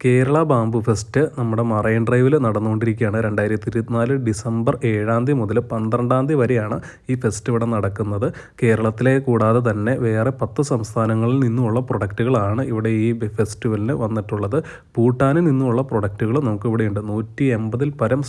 Kerala bamboo fest നമ്മുടെ marine ഡ്രൈവിൽ നടന്നുകൊണ്ടിരിക്കുകയാണ്. 2024 ഡിസംബർ 7 മുതൽ 12 വരെയാണ് ഈ ഫെസ്റ്റ് ഇവിടെ നടക്കുന്നത്. കേരളത്തിലെ കൂടാതെ തന്നെ വേറെ 10 സംസ്ഥാനങ്ങളിൽ നിന്നുമുള്ള പ്രൊഡക്റ്റുകളാണ് ഇവിടെ ഈ ഫെസ്റ്റിവലിന് വന്നിട്ടുള്ളത്. ഭൂട്ടാനിൽ നിന്നുമുള്ള പ്രൊഡക്റ്റുകൾ നമുക്കിവിടെയുണ്ട്. 180-ൽ പരം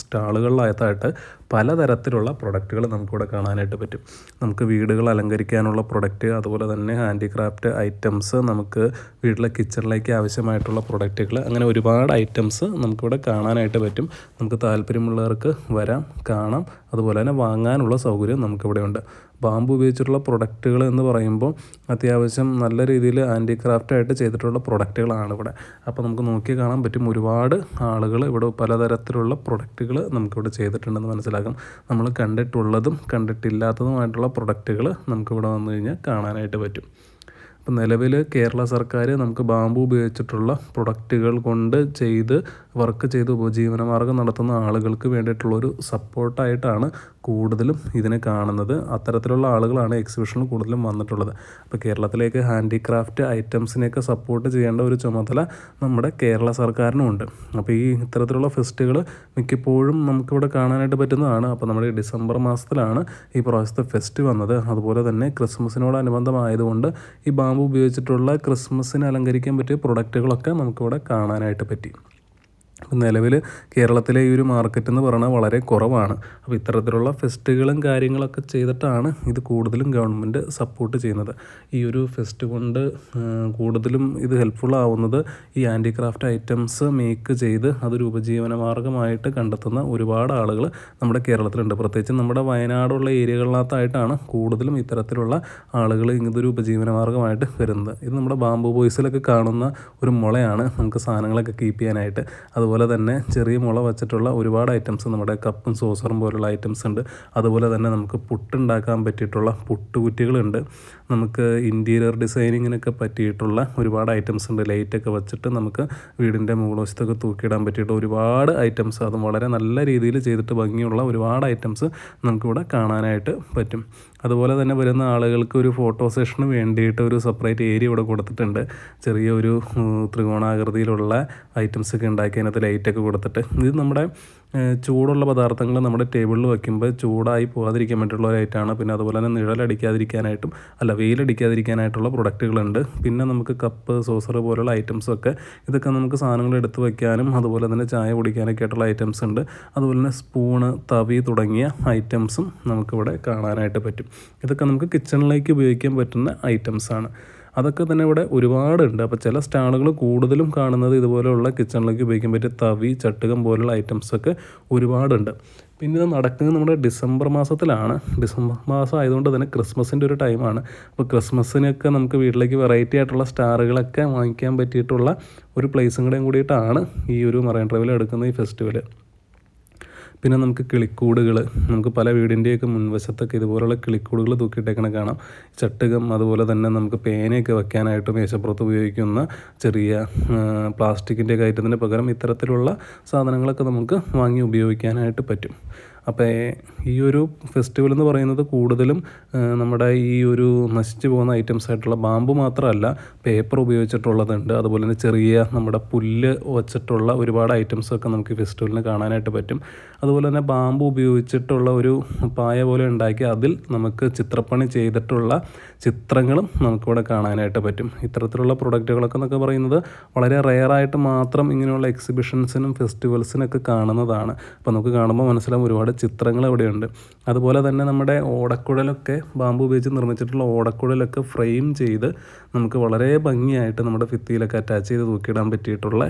സ്റ്റാളുകളിലായിട്ട് പലതരത്തിലുള്ള പ്രൊഡക്റ്റുകൾ നമുക്കിവിടെ കാണാനായിട്ട് പറ്റും. നമുക്ക് വീടുകൾ അലങ്കരിക്കാനുള്ള പ്രൊഡക്റ്റ്, അതുപോലെ തന്നെ ഹാൻഡിക്രാഫ്റ്റ് ഐറ്റംസ്, നമുക്ക് വീട്ടിലെ കിച്ചണിലേക്ക് ആവശ്യമായിട്ടുള്ള പ്രൊഡക്റ്റുകൾ, അങ്ങനെ ഒരുപാട് ഐറ്റംസ് നമുക്കിവിടെ കാണാനായിട്ട് പറ്റും. നമുക്ക് താല്പര്യമുള്ളവർക്ക് വരാം, കാണാം. അതുപോലെ തന്നെ വാങ്ങാനുള്ള സൗകര്യം നമുക്കിവിടെ ഉണ്ട്. ബാമ്പു ഉപയോഗിച്ചിട്ടുള്ള പ്രൊഡക്റ്റുകൾ എന്ന് പറയുമ്പോൾ അത്യാവശ്യം നല്ല രീതിയിൽ ഹാൻഡിക്രാഫ്റ്റായിട്ട് ചെയ്തിട്ടുള്ള പ്രൊഡക്റ്റുകളാണ് ഇവിടെ. അപ്പോൾ നമുക്ക് നോക്കി കാണാൻ പറ്റും, ഒരുപാട് ആളുകൾ ഇവിടെ പലതരത്തിലുള്ള പ്രൊഡക്റ്റുകൾ നമുക്കിവിടെ ചെയ്തിട്ടുണ്ടെന്ന് മനസ്സിലാക്കും. നമ്മൾ കണ്ടിട്ടുള്ളതും കണ്ടിട്ടില്ലാത്തതുമായിട്ടുള്ള പ്രൊഡക്റ്റുകൾ നമുക്കിവിടെ വന്നു കഴിഞ്ഞാൽ കാണാനായിട്ട് പറ്റും. അപ്പോൾ നിലവിൽ കേരള സർക്കാർ നമുക്ക് ബാമ്പു ഉപയോഗിച്ചിട്ടുള്ള പ്രൊഡക്റ്റുകൾ കൊണ്ട് വർക്ക് ചെയ്ത് ഉപജീവനമാർഗ്ഗം നടത്തുന്ന ആളുകൾക്ക് വേണ്ടിയിട്ടുള്ളൊരു സപ്പോർട്ടായിട്ടാണ് കൂടുതലും ഇതിനെ കാണുന്നത്. അത്തരത്തിലുള്ള ആളുകളാണ് എക്സിബിഷനിൽ കൂടുതലും വന്നിട്ടുള്ളത്. അപ്പോൾ കേരളത്തിലേക്ക് ഹാൻഡിക്രാഫ്റ്റ് ഐറ്റംസിനെയൊക്കെ സപ്പോർട്ട് ചെയ്യേണ്ട ഒരു ചുമതല നമ്മുടെ കേരള സർക്കാരിനുമുണ്ട്. അപ്പോൾ ഈ ഇത്തരത്തിലുള്ള ഫെസ്റ്റുകൾ മിക്കപ്പോഴും നമുക്കിവിടെ കാണാനായിട്ട് പറ്റുന്നതാണ്. അപ്പോൾ നമ്മുടെ ഡിസംബർ മാസത്തിലാണ് ഈ പ്രാവശ്യത്തെ ഫെസ്റ്റ് വന്നത്. അതുപോലെ തന്നെ ക്രിസ്മസിനോടനുബന്ധമായതുകൊണ്ട് ഈ ബാമ്പു ഉപയോഗിച്ചിട്ടുള്ള ക്രിസ്മസിന് അലങ്കരിക്കാൻ പറ്റിയ പ്രൊഡക്റ്റുകളൊക്കെ നമുക്കിവിടെ കാണാനായിട്ട് പറ്റി. നിലവിൽ കേരളത്തിലെ ഈ ഒരു മാർക്കറ്റ് എന്ന് പറയുന്നത് വളരെ കുറവാണ്. അപ്പോൾ ഇത്തരത്തിലുള്ള ഫെസ്റ്റുകളും കാര്യങ്ങളൊക്കെ ചെയ്തിട്ടാണ് ഇത് കൂടുതലും ഗവൺമെൻറ് സപ്പോർട്ട് ചെയ്യുന്നത്. ഈ ഒരു ഫെസ്റ്റ് കൊണ്ട് കൂടുതലും ഇത് ഹെൽപ്ഫുൾ ആവുന്നത് ഈ ഹാൻഡിക്രാഫ്റ്റ് ഐറ്റംസ് മേക്ക് ചെയ്ത് അതൊരു ഉപജീവന മാർഗ്ഗമായിട്ട് കണ്ടെത്തുന്ന ഒരുപാട് ആളുകൾ നമ്മുടെ കേരളത്തിലുണ്ട്. പ്രത്യേകിച്ച് നമ്മുടെ വയനാടുള്ള ഏരിയകളിനകത്തായിട്ടാണ് കൂടുതലും ഇത്തരത്തിലുള്ള ആളുകൾ ഇതൊരു ഉപജീവന മാർഗ്ഗമായിട്ട് വരുന്നത്. ഇത് നമ്മുടെ ബാംബു ബോയ്സിലൊക്കെ കാണുന്ന ഒരു മുളയാണ് നമുക്ക് സാധനങ്ങളൊക്കെ കീപ്പ് ചെയ്യാനായിട്ട്. അതുപോലെ തന്നെ ചെറിയ മുള വച്ചിട്ടുള്ള ഒരുപാട് ഐറ്റംസ്, നമ്മുടെ കപ്പും സോസറും പോലുള്ള ഐറ്റംസ് ഉണ്ട്. അതുപോലെ തന്നെ നമുക്ക് പുട്ടുണ്ടാക്കാൻ പറ്റിയിട്ടുള്ള പുട്ടുകുറ്റികളുണ്ട്. നമുക്ക് ഇൻറ്റീരിയർ ഡിസൈനിങ്ങിനൊക്കെ പറ്റിയിട്ടുള്ള ഒരുപാട് ഐറ്റംസ് ഉണ്ട്. ലൈറ്റൊക്കെ വെച്ചിട്ട് നമുക്ക് വീടിൻ്റെ മുകൾവശത്തൊക്കെ തൂക്കിയിടാൻ പറ്റിയിട്ട് ഒരുപാട് ഐറ്റംസ്, അതും വളരെ നല്ല രീതിയിൽ ചെയ്തിട്ട് ഭംഗിയുള്ള ഒരുപാട് ഐറ്റംസ് നമുക്കിവിടെ കാണാനായിട്ട് പറ്റും. അതുപോലെ തന്നെ വരുന്ന ആളുകൾക്ക് ഒരു ഫോട്ടോ സെഷന് വേണ്ടിയിട്ട് ഒരു സെപ്പറേറ്റ് ഏരിയ ഇവിടെ കൊടുത്തിട്ടുണ്ട്. ചെറിയൊരു ത്രികോണാകൃതിയിലുള്ള ഐറ്റംസൊക്കെ ഉണ്ടാക്കി അതിനകത്ത് ലൈറ്റൊക്കെ കൊടുത്തിട്ട്, ഇത് നമ്മുടെ ചൂടുള്ള പദാർത്ഥങ്ങൾ നമ്മുടെ ടേബിളിൽ വയ്ക്കുമ്പോൾ ചൂടായി പോകാതിരിക്കാൻ വേണ്ടിയിട്ടുള്ള ഒരു ഐറ്റമാണ്. പിന്നെ അതുപോലെ തന്നെ വെയിലടിക്കാതിരിക്കാനായിട്ടുള്ള പ്രൊഡക്റ്റുകളുണ്ട്. പിന്നെ നമുക്ക് കപ്പ്, സോസർ പോലുള്ള ഐറ്റംസൊക്കെ, ഇതൊക്കെ നമുക്ക് സാധനങ്ങൾ എടുത്ത് വയ്ക്കാനും അതുപോലെ തന്നെ ചായ കുടിക്കാനൊക്കെ ആയിട്ടുള്ള ഐറ്റംസ് ഉണ്ട്. അതുപോലെ തന്നെ സ്പൂണ്, തവി തുടങ്ങിയ ഐറ്റംസും നമുക്കിവിടെ കാണാനായിട്ട് പറ്റും. ഇതൊക്കെ നമുക്ക് കിച്ചണിലേക്ക് ഉപയോഗിക്കാൻ പറ്റുന്ന ഐറ്റംസാണ്. അതൊക്കെ തന്നെ ഇവിടെ ഒരുപാടുണ്ട്. അപ്പോൾ ചില സ്റ്റാളുകൾ കൂടുതലും കാണുന്നത് ഇതുപോലെയുള്ള കിച്ചണിലേക്ക് ഉപയോഗിക്കാൻ പറ്റിയ തവി, ചട്ടുകം പോലുള്ള ഐറ്റംസൊക്കെ ഒരുപാടുണ്ട്. പിന്നെ ഇത് നടക്കുന്നത് നമ്മുടെ ഡിസംബർ മാസത്തിലാണ്. ഡിസംബർ മാസം ആയതുകൊണ്ട് തന്നെ ക്രിസ്മസിൻ്റെ ഒരു ടൈമാണ്. അപ്പോൾ ക്രിസ്മസിനൊക്കെ നമുക്ക് വീട്ടിലേക്ക് വെറൈറ്റി ആയിട്ടുള്ള സ്റ്റാറുകളൊക്കെ വാങ്ങിക്കാൻ പറ്റിയിട്ടുള്ള ഒരു പ്ലേസും കൂടിയിട്ടാണ് ഈ ഒരു മറൈൻ ഡ്രൈവിൽ എടുക്കുന്ന ഈ ഫെസ്റ്റിവൽ. പിന്നെ നമുക്ക് കിളിക്കൂടുകൾ, നമുക്ക് പല വീടിൻ്റെയൊക്കെ മുൻവശത്തൊക്കെ ഇതുപോലുള്ള കിളിക്കൂടുകൾ തൂക്കിയിട്ടേക്കണ കാണാം. ചട്ടുകം, അതുപോലെ തന്നെ നമുക്ക് പേനയൊക്കെ വെക്കാനായിട്ട് മേശപ്പുറത്ത് ഉപയോഗിക്കുന്ന ചെറിയ പ്ലാസ്റ്റിക്കിൻ്റെ ഐറ്റത്തിന് പകരം ഇത്തരത്തിലുള്ള സാധനങ്ങളൊക്കെ നമുക്ക് വാങ്ങി ഉപയോഗിക്കാനായിട്ട് പറ്റും. അപ്പോൾ ഈ ഒരു ഫെസ്റ്റിവൽ എന്ന് പറയുന്നത് കൂടുതലും നമ്മുടെ ഈ ഒരു നശിച്ചു പോകുന്ന ഐറ്റംസ് ആയിട്ടുള്ള ബാമ്പു മാത്രമല്ല, പേപ്പർ ഉപയോഗിച്ചിട്ടുള്ളതുണ്ട്. അതുപോലെ തന്നെ ചെറിയ നമ്മുടെ പുല്ല് വച്ചിട്ടുള്ള ഒരുപാട് ഐറ്റംസൊക്കെ നമുക്ക് ഈ ഫെസ്റ്റിവലിന് കാണാനായിട്ട് പറ്റും. അതുപോലെ തന്നെ ബാമ്പു ഉപയോഗിച്ചിട്ടുള്ള ഒരു പായ പോലെ ഉണ്ടാക്കി അതിൽ നമുക്ക് ചിത്രപ്പണി ചെയ്തിട്ടുള്ള ചിത്രങ്ങളും നമുക്കിവിടെ കാണാനായിട്ട് പറ്റും. ഇത്തരത്തിലുള്ള പ്രൊഡക്റ്റുകളൊക്കെ എന്നൊക്കെ പറയുന്നത് വളരെ റെയറായിട്ട് മാത്രം ഇങ്ങനെയുള്ള എക്സിബിഷൻസിനും ഫെസ്റ്റിവൽസിനൊക്കെ കാണുന്നതാണ്. അപ്പോൾ നമുക്ക് കാണുമ്പോൾ മനസ്സിലാവും ഒരുപാട് ചിത്രങ്ങൾ ഇവിടെയുണ്ട്. അതുപോലെ തന്നെ നമ്മുടെ ഓടക്കുഴലൊക്കെ, ബാമ്പു ഉപയോഗിച്ച് നിർമ്മിച്ചിട്ടുള്ള ഓടക്കുഴലൊക്കെ ഫ്രെയിം ചെയ്ത് നമുക്ക് വളരെ ഭംഗിയായിട്ട് നമ്മുടെ ഭിത്തിയിലൊക്കെ അറ്റാച്ച് ചെയ്ത് തൂക്കിയിടാൻ പറ്റിയിട്ടുള്ള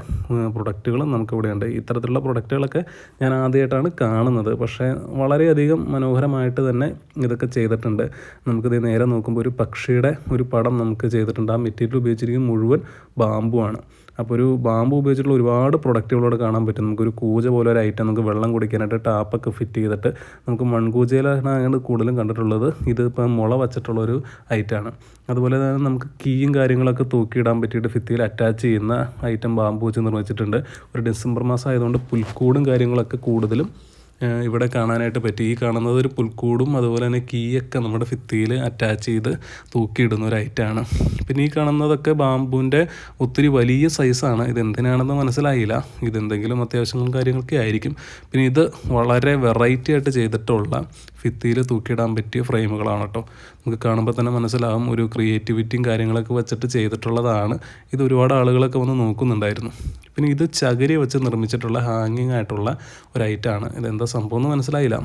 പ്രൊഡക്റ്റുകളും നമുക്കിവിടെയുണ്ട്. ഇത്തരത്തിലുള്ള പ്രൊഡക്റ്റുകളൊക്കെ ഞാൻ ആദ്യമായിട്ടാണ് കാണുന്നത്. പക്ഷേ വളരെയധികം മനോഹരമായിട്ട് തന്നെ ഇതൊക്കെ ചെയ്തിട്ടുണ്ട്. നമുക്കിത് നേരെ നോക്കുമ്പോൾ ഒരു പക്ഷിയുടെ ഒരു പടം നമുക്ക് ചെയ്തിട്ടുണ്ട്. ആ മെറ്റീരിയൽ ഉപയോഗിച്ചിരിക്കുന്നത് മുഴുവൻ ബാമ്പു ആണ്. അപ്പോൾ ഒരു ബാമ്പു ഉപയോഗിച്ചിട്ടുള്ള ഒരുപാട് പ്രൊഡക്റ്റുകളോട് കാണാൻ പറ്റും. നമുക്കൊരു കൂജ പോലെ ഒരു ഐറ്റം, നമുക്ക് വെള്ളം കുടിക്കാനായിട്ട് ടാപ്പൊക്കെ ഫിറ്റ് ചെയ്തിട്ട് നമുക്ക് മൺകൂജയിലാണ് കൂടുതലും കണ്ടിട്ടുള്ളത്. ഇതിപ്പോൾ മുള വച്ചിട്ടുള്ളൊരു ഐറ്റമാണ്. അതുപോലെ തന്നെ നമുക്ക് കീയും കാര്യങ്ങളൊക്കെ തൂക്കിയിടാൻ പറ്റിയിട്ട് ഭിത്തിയിൽ അറ്റാച്ച് ചെയ്യുന്ന ഐറ്റം ബാമ്പു വെച്ച് നിർമ്മിച്ചിട്ടുണ്ട്. ഒരു ഡിസംബർ മാസം ആയതുകൊണ്ട് പുൽക്കൂടും കാര്യങ്ങളൊക്കെ കൂടുതലും ഇവിടെ കാണാനായിട്ട് പറ്റി. ഈ കാണുന്നത് ഒരു പുൽക്കൂടും അതുപോലെ തന്നെ കീയൊക്കെ നമ്മുടെ ഭിത്തിയിൽ അറ്റാച്ച് ചെയ്ത് തൂക്കിയിടുന്ന ഒരു ഐറ്റമാണ്. പിന്നെ ഈ കാണുന്നതൊക്കെ ബാമ്പുവിൻ്റെ ഒത്തിരി വലിയ സൈസാണ്. ഇതെന്തിനാണെന്ന് മനസ്സിലായില്ല. ഇതെന്തെങ്കിലും അത്യാവശ്യം കാര്യങ്ങളൊക്കെ ആയിരിക്കും. പിന്നെ ഇത് വളരെ വെറൈറ്റി ആയിട്ട് ചെയ്തിട്ടുള്ള ഭിത്തിയിൽ തൂക്കിയിടാൻ പറ്റിയ ഫ്രെയിമുകളാണ് കേട്ടോ. നമുക്ക് കാണുമ്പോൾ തന്നെ മനസ്സിലാവും ഒരു ക്രിയേറ്റിവിറ്റിയും കാര്യങ്ങളൊക്കെ വെച്ചിട്ട് ചെയ്തിട്ടുള്ളതാണ്. ഇത് ഒരുപാട് ആളുകളൊക്കെ വന്ന് നോക്കുന്നുണ്ടായിരുന്നു. പിന്നെ ഇത് ചകിരി വെച്ച് നിർമ്മിച്ചിട്ടുള്ള ഹാങ്ങിങ് ആയിട്ടുള്ള ഒരു ഐറ്റമാണ്. ഇതെന്താ സംഭവം എന്ന് മനസ്സിലായില്ല.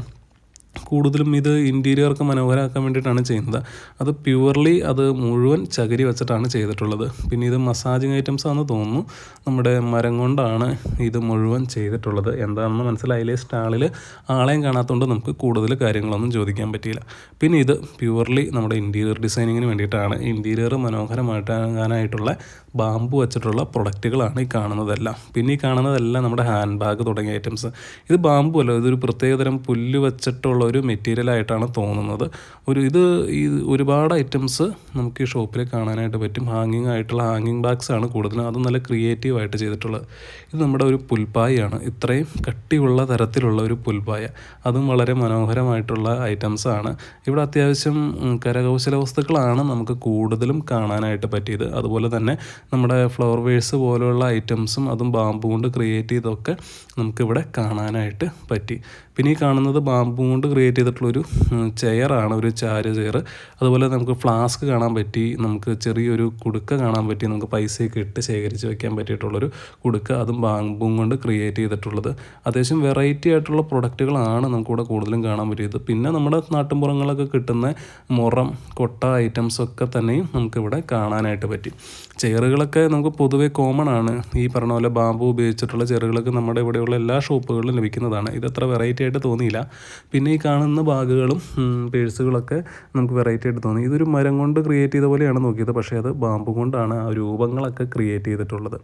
കൂടുതലും ഇത് ഇൻറ്റീരിയർക്ക് മനോഹരമാക്കാൻ വേണ്ടിയിട്ടാണ് ചെയ്യുന്നത്. അത് പ്യുവർലി അത് മുഴുവൻ ചകിരി വെച്ചിട്ടാണ് ചെയ്തിട്ടുള്ളത്. പിന്നെ ഇത് മസാജിങ് ഐറ്റംസ് ആണെന്ന് തോന്നുന്നു. നമ്മുടെ മരം കൊണ്ടാണ് ഇത് മുഴുവൻ ചെയ്തിട്ടുള്ളത്. എന്താണെന്ന് മനസ്സിലായില്ലേ. സ്റ്റാളിൽ ആളെയും കാണാത്തതുകൊണ്ട് നമുക്ക് കൂടുതൽ കാര്യങ്ങളൊന്നും ചോദിക്കാൻ പറ്റിയില്ല. പിന്നെ ഇത് പ്യുവർലി നമ്മുടെ ഇൻറ്റീരിയർ ഡിസൈനിങ്ങിന് വേണ്ടിയിട്ടാണ്. ഇൻറ്റീരിയർ മനോഹരമാക്കാനായിട്ടുള്ള ബാമ്പു വെച്ചിട്ടുള്ള പ്രൊഡക്റ്റുകളാണ് ഈ കാണുന്നതെല്ലാം. പിന്നെ ഈ കാണുന്നതെല്ലാം നമ്മുടെ ഹാൻഡ് ബാഗ് തുടങ്ങിയ ഐറ്റംസ്. ഇത് ബാമ്പു അല്ല, ഇതൊരു പ്രത്യേകതരം പുല്ല് വെച്ചിട്ടുള്ള ഒരു മെറ്റീരിയലായിട്ടാണ് തോന്നുന്നത്. ഈ ഒരുപാട് ഐറ്റംസ് നമുക്ക് ഈ ഷോപ്പിൽ കാണാനായിട്ട് പറ്റും. ഹാങ്ങിങ് ആയിട്ടുള്ള ഹാങ്ങിങ് ബാഗ്സ് ആണ് കൂടുതലും. അതും നല്ല ക്രിയേറ്റീവായിട്ട് ചെയ്തിട്ടുള്ളത്. ഇത് നമ്മുടെ ഒരു പുൽപ്പായാണ്. ഇത്രയും കട്ടിയുള്ള തരത്തിലുള്ള ഒരു പുൽപ്പായ. അതും വളരെ മനോഹരമായിട്ടുള്ള ഐറ്റംസാണ്. ഇവിടെ അത്യാവശ്യം കരകൗശല വസ്തുക്കളാണ് നമുക്ക് കൂടുതലും കാണാനായിട്ട് പറ്റിയത്. അതുപോലെ തന്നെ നമ്മുടെ ഫ്ലവർ വേഴ്സ് പോലെയുള്ള ഐറ്റംസും അതും ബാമ്പു കൊണ്ട് ക്രിയേറ്റ് ചെയ്തൊക്കെ നമുക്കിവിടെ കാണാനായിട്ട് പറ്റി. പിന്നെ ഈ കാണുന്നത് ബാമ്പു കൊണ്ട് ക്രിയേറ്റ് ചെയ്തിട്ടുള്ളൊരു ചെയറാണ്, ഒരു ചാര് ചെയർ. അതുപോലെ നമുക്ക് ഫ്ലാസ്ക് കാണാൻ പറ്റി, നമുക്ക് ചെറിയൊരു കുടുക്ക കാണാൻ പറ്റി, നമുക്ക് പൈസയൊക്കെ ഇട്ട് ശേഖരിച്ച് വെക്കാൻ പറ്റിയിട്ടുള്ളൊരു കുടുക്ക. അതും ബാമ്പു കൊണ്ട് ക്രിയേറ്റ് ചെയ്തിട്ടുള്ളത്. അത്യാവശ്യം വെറൈറ്റി ആയിട്ടുള്ള പ്രൊഡക്റ്റുകളാണ് നമുക്കിവിടെ കൂടുതലും കാണാൻ പറ്റിയത്. പിന്നെ നമ്മുടെ നാട്ടിൻപുറങ്ങളൊക്കെ കിട്ടുന്ന മുറം, കൊട്ട ഐറ്റംസൊക്കെ തന്നെയും നമുക്കിവിടെ കാണാനായിട്ട് പറ്റി. ചെയറുകളൊക്കെ നമുക്ക് പൊതുവേ കോമൺ ആണ്. ഈ പറഞ്ഞ പോലെ ബാമ്പു ഉപയോഗിച്ചിട്ടുള്ള ചെയറുകളൊക്കെ നമ്മുടെ ഇവിടെയുള്ള എല്ലാ ഷോപ്പുകളിലും ലഭിക്കുന്നതാണ്. ഇതത്ര വെറൈറ്റി ആയിട്ട് തോന്നിയില്ല. പിന്നെ ഈ കാണുന്ന ബാഗുകളും പേഴ്സുകളൊക്കെ നമുക്ക് വെറൈറ്റി ആയിട്ട് തോന്നി. ഇതൊരു മരം കൊണ്ട് ക്രിയേറ്റ് ചെയ്ത പോലെയാണ് നോക്കിയത്. പക്ഷേ അത് ബാമ്പു കൊണ്ടാണ് ആ രൂപങ്ങളൊക്കെ ക്രിയേറ്റ് ചെയ്തിട്ടുള്ളത്.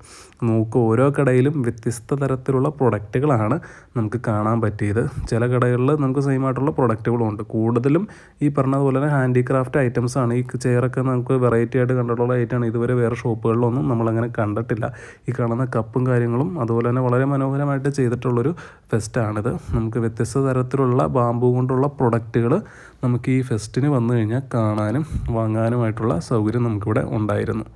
ഓരോ കടയിലും വ്യത്യസ്ത തരത്തിലുള്ള പ്രൊഡക്റ്റുകളാണ് നമുക്ക് കാണാൻ പറ്റിയത്. ചില കടകളിൽ നമുക്ക് സെയിം ആയിട്ടുള്ള പ്രൊഡക്റ്റുകളും ഉണ്ട്. കൂടുതലും ഈ പറഞ്ഞതുപോലെ തന്നെ ഹാൻഡിക്രാഫ്റ്റ് ഐറ്റംസ് ആണ്. ഈ ചെയറൊക്കെ നമുക്ക് വെറൈറ്റി ആയിട്ട് കണ്ടിട്ടുള്ള ഐറ്റമാണ്. ഇതുവരെ വേറെ ഷോപ്പുകളിലൊന്നും നമ്മളങ്ങനെ കണ്ടിട്ടില്ല. ഈ കാണുന്ന കപ്പും കാര്യങ്ങളും അതുപോലെ തന്നെ വളരെ മനോഹരമായിട്ട് ചെയ്തിട്ടുള്ളൊരു ഫെസ്റ്റാണിത്. നമുക്ക് വ്യത്യസ്ത തരത്തിലുള്ള ബാമ്പു കൊണ്ടുള്ള പ്രൊഡക്റ്റുകൾ നമുക്ക് ഈ ഫെസ്റ്റിന് വന്നു കഴിഞ്ഞാൽ കാണാനും വാങ്ങാനുമായിട്ടുള്ള സൗകര്യം നമുക്കിവിടെ ഉണ്ടായിരുന്നു.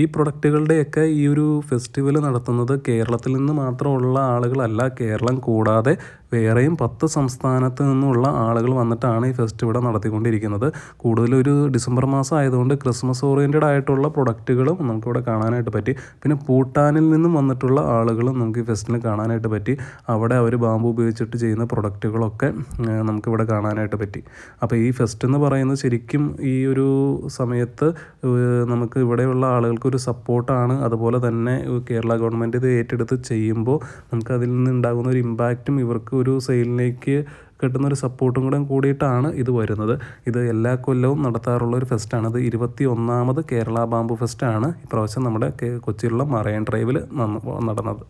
ഈ പ്രൊഡക്റ്റുകളുടെയൊക്കെ ഈ ഒരു ഫെസ്റ്റിവൽ നടത്തുന്നത് കേരളത്തിൽ നിന്ന് മാത്രമുള്ള ആളുകളല്ല. കേരളം കൂടാതെ വേറെയും 10 സംസ്ഥാനത്ത് നിന്നുള്ള ആളുകൾ വന്നിട്ടാണ് ഈ ഫെസ്റ്റ് ഇവിടെ നടത്തിക്കൊണ്ടിരിക്കുന്നത്. കൂടുതലൊരു ഡിസംബർ മാസം ആയതുകൊണ്ട് ക്രിസ്മസ് ഓറിയൻറ്റഡ് ആയിട്ടുള്ള പ്രൊഡക്റ്റുകളും നമുക്കിവിടെ കാണാനായിട്ട് പറ്റി. പിന്നെ ഭൂട്ടാനിൽ നിന്നും വന്നിട്ടുള്ള ആളുകളും നമുക്ക് ഈ ഫെസ്റ്റിന് കാണാനായിട്ട് പറ്റി. അവിടെ അവർ ബാമ്പു ഉപയോഗിച്ചിട്ട് ചെയ്യുന്ന പ്രൊഡക്റ്റുകളൊക്കെ നമുക്കിവിടെ കാണാനായിട്ട് പറ്റി. അപ്പോൾ ഈ ഫെസ്റ്റ് എന്ന് പറയുന്നത് ശരിക്കും ഈ ഒരു സമയത്ത് നമുക്ക് ഇവിടെയുള്ള ആളുകൾക്കൊരു സപ്പോർട്ടാണ്. അതുപോലെ തന്നെ കേരള ഗവൺമെൻറ് ഇത് ഏറ്റെടുത്ത് ചെയ്യുമ്പോൾ നമുക്ക് അതിൽ നിന്ന് ഉണ്ടാകുന്ന ഒരു ഇമ്പാക്റ്റും ഇവർക്ക് ഒരു സെയിലിലേക്ക് കിട്ടുന്നൊരു സപ്പോർട്ടും കൂടിയിട്ടാണ് ഇത് വരുന്നത്. ഇത് എല്ലാ കൊല്ലവും നടത്താറുള്ള ഒരു ഫെസ്റ്റാണ്. ഇത് 21ാമത് കേരള ബാമ്പു ഫെസ്റ്റാണ് ഇപ്രാവശ്യം നമ്മുടെ കൊച്ചിയിലുള്ള മറൈൻ ഡ്രൈവിൽ നടന്നത്.